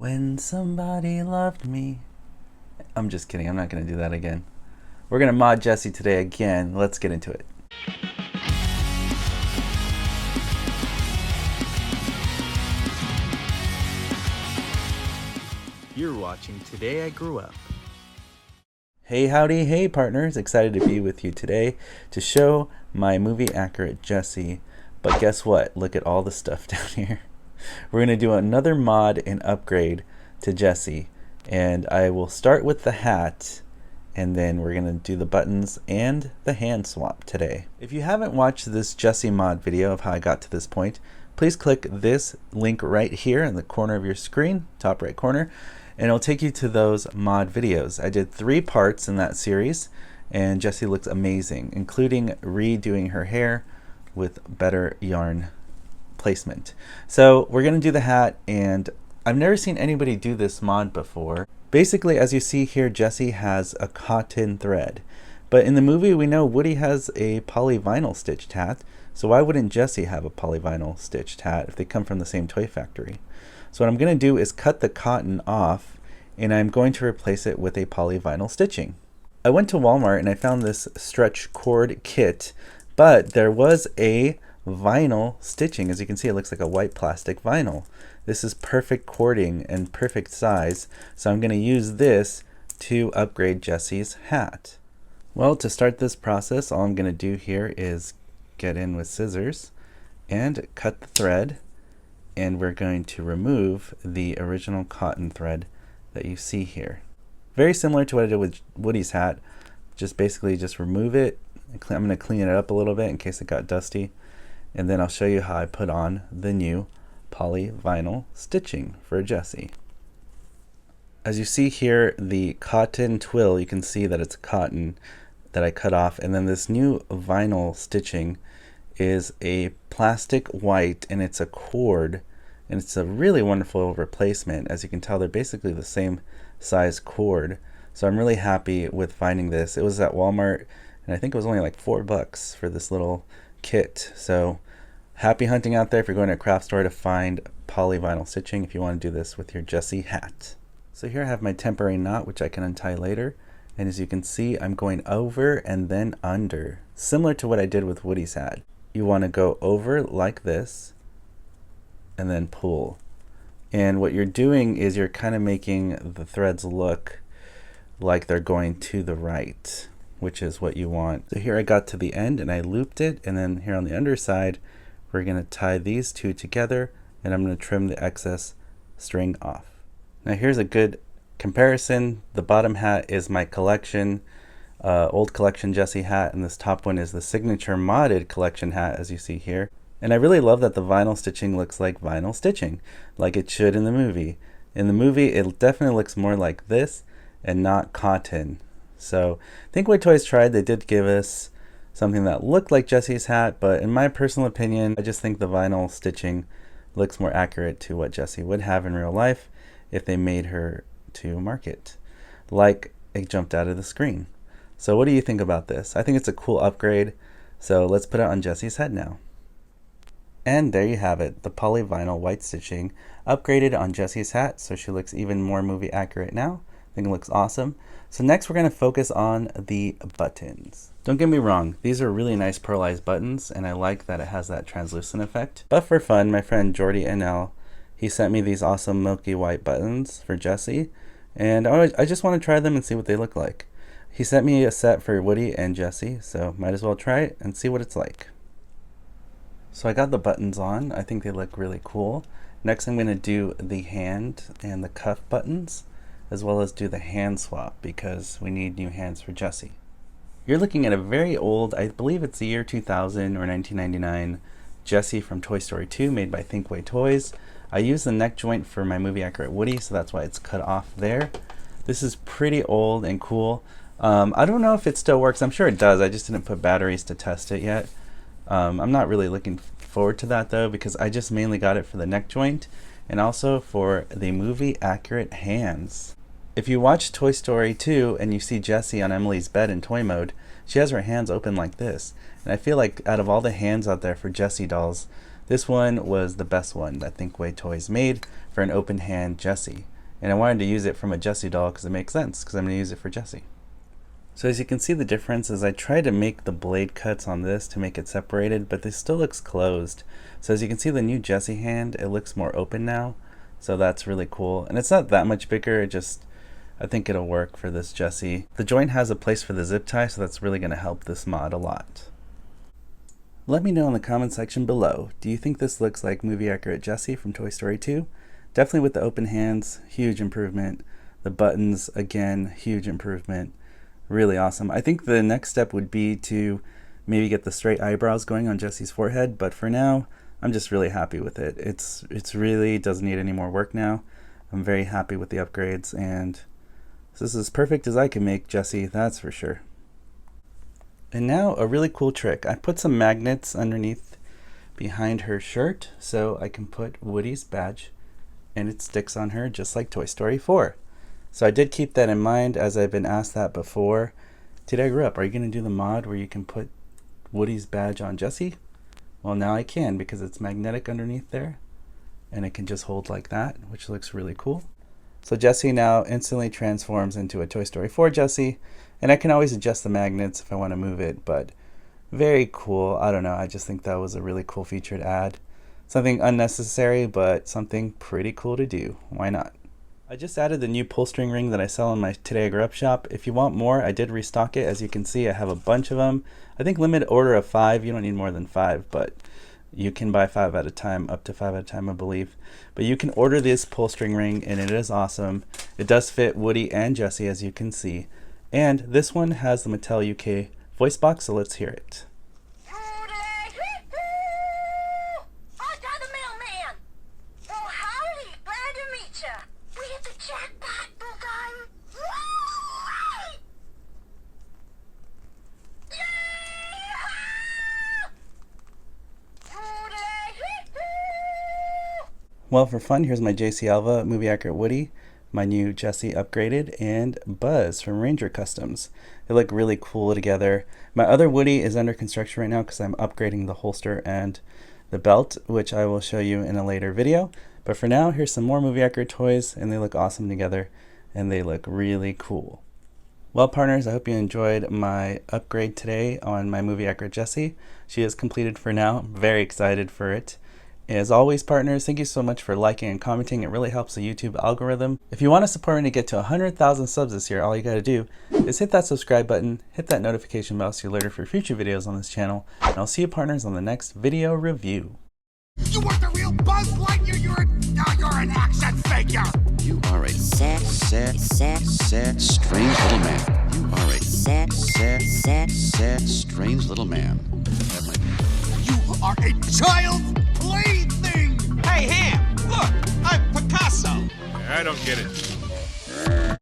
When somebody loved me. I'm just kidding. I'm not going to do that again. We're going to mod Jessie today again. Let's get into it. You're watching Today I Grew Up. Hey howdy, hey partners. Excited to be with you today to show my movie accurate Jessie. But guess what? Look at all the stuff down here. We're going to do another mod and upgrade to Jessie. And I will start with the hat, and then we're going to do the buttons and the hand swap today. If you haven't watched this Jessie mod video of how I got to this point, please click this link right here in the corner of your screen, top right corner, and it'll take you to those mod videos. I did 3 parts in that series, and Jessie looks amazing, including redoing her hair with better yarn placement. So we're going to do the hat, and I've never seen anybody do this mod before. Basically, as you see here, Jessie has a cotton thread. But in the movie, we know Woody has a polyvinyl stitched hat. So why wouldn't Jessie have a polyvinyl stitched hat if they come from the same toy factory? So what I'm going to do is cut the cotton off, and I'm going to replace it with a polyvinyl stitching. I went to Walmart and I found this stretch cord kit, but there was a vinyl stitching. As you can see, it looks like a white plastic vinyl. This is perfect cording and perfect size, so I'm going to use this to upgrade Jessie's hat. Well, to start this process, all I'm going to do here is get in with scissors and cut the thread, and we're going to remove the original cotton thread that you see here. Very similar to what I did with Woody's hat, just basically just remove it. I'm going to clean it up a little bit in case it got dusty, and then I'll show you how I put on the new polyvinyl stitching for Jessie. As you see here, the cotton twill, you can see that it's cotton that I cut off, and then this new vinyl stitching is a plastic white, and it's a cord, and it's a really wonderful replacement. As you can tell, they're basically the same size cord, so I'm really happy with finding this. It was at Walmart, and I think it was only like $4 for this little kit. So happy hunting out there if you're going to a craft store to find polyvinyl stitching if you want to do this with your Jessie hat. So here I have my temporary knot, which I can untie later, and as you can see, I'm going over and then under, similar to what I did with Woody's hat. You want to go over like this and then pull, and what you're doing is you're kind of making the threads look like they're going to the right, which is what you want. So here I got to the end and I looped it, and then here on the underside we're going to tie these two together, and I'm going to trim the excess string off. Now here's a good comparison. The bottom hat is my collection, old collection Jessie hat, and this top one is the signature modded collection hat, as you see here. And I really love that the vinyl stitching looks like vinyl stitching, like it should in the movie. In the movie, it definitely looks more like this and not cotton. So Thinkway Toys tried. They did give us something that looked like Jessie's hat, but in my personal opinion, I just think the vinyl stitching looks more accurate to what Jessie would have in real life if they made her to market, like it jumped out of the screen. So what do you think about this? I think it's a cool upgrade, so let's put it on Jessie's head now. And there you have it, the polyvinyl white stitching upgraded on Jessie's hat, so she looks even more movie accurate now. I think it looks awesome. So next we're going to focus on the buttons. Don't get me wrong, these are really nice pearlized buttons, and I like that it has that translucent effect. But for fun, my friend Jordy NL, he sent me these awesome milky white buttons for Jessie, and I just want to try them and see what they look like. He sent me a set for Woody and Jessie, so might as well try it and see what it's like. So I got the buttons on. I think they look really cool. Next I'm going to do the hand and the cuff buttons, as well as do the hand swap because we need new hands for Jessie. You're looking at a very old, I believe it's the year 2000 or 1999, Jessie from Toy Story 2 made by Thinkway Toys. I used the neck joint for my movie accurate Woody, so that's why it's cut off there. This is pretty old and cool. I don't know if it still works. I'm sure it does. I just didn't put batteries to test it yet. I'm not really looking forward to that though, because I just mainly got it for the neck joint and also for the movie accurate hands. If you watch Toy Story 2 and you see Jessie on Emily's bed in toy mode, she has her hands open like this. And I feel like out of all the hands out there for Jessie dolls, this one was the best one that Thinkway Toys made for an open hand Jessie. And I wanted to use it from a Jessie doll because it makes sense, because I'm going to use it for Jessie. So as you can see, the difference is I tried to make the blade cuts on this to make it separated, but this still looks closed. So as you can see, the new Jessie hand, it looks more open now. So that's really cool. And it's not that much bigger, I think it'll work for this Jessie. The joint has a place for the zip tie, so that's really going to help this mod a lot. Let me know in the comment section below, do you think this looks like movie accurate Jessie from Toy Story 2? Definitely with the open hands, huge improvement. The buttons, again, huge improvement. Really awesome. I think the next step would be to maybe get the straight eyebrows going on Jessie's forehead, but for now, I'm just really happy with it. It's really doesn't need any more work now. I'm very happy with the upgrades, and this is as perfect as I can make Jessie, that's for sure. And now a really cool trick. I put some magnets underneath behind her shirt so I can put Woody's badge and it sticks on her just like Toy Story 4. So I did keep that in mind as I've been asked that before. Today I Grew Up, are you going to do the mod where you can put Woody's badge on Jessie? Well, now I can because it's magnetic underneath there and it can just hold like that, which looks really cool. So Jessie now instantly transforms into a Toy Story 4 Jessie, and I can always adjust the magnets if I want to move it, but very cool. I don't know, I just think that was a really cool feature to add. Something unnecessary, but something pretty cool to do. Why not? I just added the new pull string ring that I sell in my Today I Grew Up shop. If you want more, I did restock it. As you can see, I have a bunch of them. I think limited order of 5. You don't need more than 5, but you can buy 5 at a time, up to 5 at a time, I believe. But you can order this pull string ring, and it is awesome. It does fit Woody and Jessie, as you can see. And this one has the Mattel UK voice box, so let's hear it. Well, for fun, here's my JC Alva movie accurate Woody, my new Jessie upgraded, and Buzz from Ranger Customs. They look really cool together. My other Woody is under construction right now because I'm upgrading the holster and the belt, which I will show you in a later video. But for now, here's some more movie accurate toys, and they look awesome together, and they look really cool. Well, partners, I hope you enjoyed my upgrade today on my movie accurate Jessie. She is completed for now. I'm very excited for it. As always, partners, thank you so much for liking and commenting. It really helps the YouTube algorithm. If you want to support me to get to 100,000 subs this year, all you got to do is hit that subscribe button, hit that notification bell so you're alerted for future videos on this channel, and I'll see you, partners, on the next video review. You weren't the real Buzz Lightyear, you're an action figure! You are a sad, strange little man. You are a sad, strange little man. You are a child's plaything! Hey, Ham, look, I'm Picasso. I don't get it.